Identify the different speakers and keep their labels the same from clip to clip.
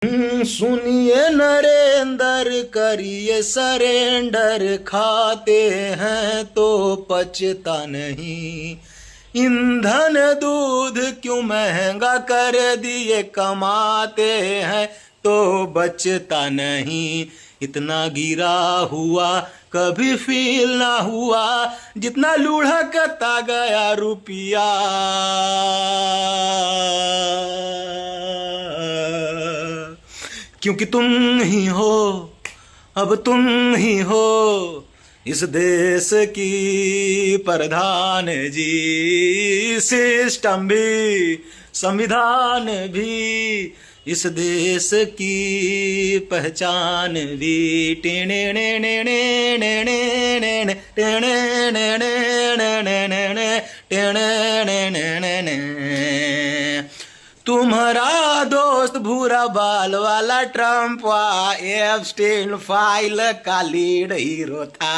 Speaker 1: सुनिए नरेंद्र, करिए सरेंडर, खाते हैं तो पचता नहीं। ईंधन दूध क्यों महंगा कर दिए, कमाते हैं तो बचता नहीं। इतना गिरा हुआ कभी फील ना हुआ, जितना लुढ़कता गया रुपया। क्योंकि तुम ही हो, अब तुम ही हो इस देश की प्रधान जी। सिस्टम भी, संविधान भी, इस देश की पहचान भी। टेने ने ने ने ने ने ने ने टेने ने ने ने ने ने ने टेने ने ने ने ने। तुम्हारा दोस्त भूरा बाल वाला ट्रम्प एप्स्टीन फाइल का लीड हीरो था।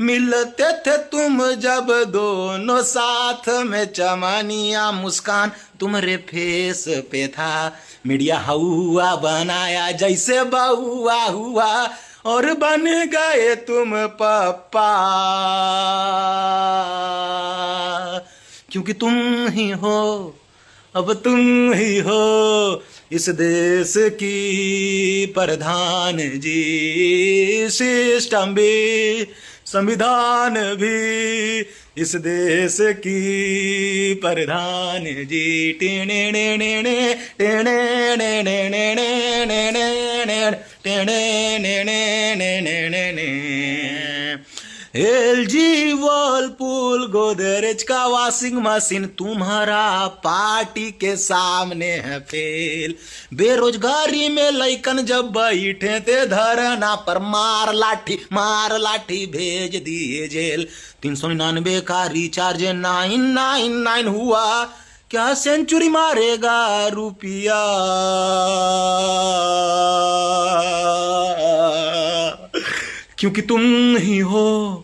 Speaker 1: मिलते थे तुम जब दोनों साथ में, चमनिया मुस्कान तुम्हारे फेस पे था। मीडिया हुआ बनाया जैसे बहुआ हुआ, और बन गए तुम पप्पा। क्योंकि तुम ही हो, अब तुम ही हो इस देश की प्रधान जी। सिस्टम भी, संविधान भी, इस देश की प्रधान जी। टेने ने ने ने टेने ने ने ने ने ने ने ने टेने ने ने ने ने ने ने। एलजी, वर्लपूल, गोदरेज का वॉशिंग मशीन तुम्हारा पार्टी के सामने है फेल। बेरोजगारी में लइकन जब बैठे थे धरना पर, मार लाठी भेज दिए जेल। 399 का रिचार्ज 999 हुआ, क्या सेंचुरी मारेगा रुपया। क्योंकि तुम ही हो,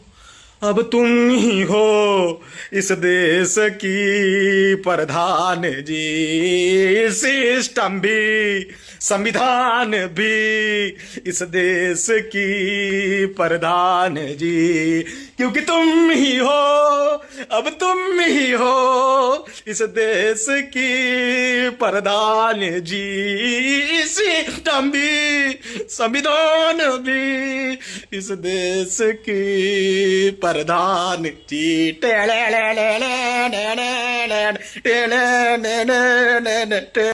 Speaker 1: अब तुम ही हो इस देश की प्रधान जी। सिस्टम भी, संविधान भी, इस देश की प्रधान जी। क्योंकि तुम ही हो, अब तुम ही हो इस देश की प्रधान जी। सिस्टम भी, संविधान भी, इस देश की प्रधान जी। टेले ले ले ले ले ले ले ले ले ले ले ले ले।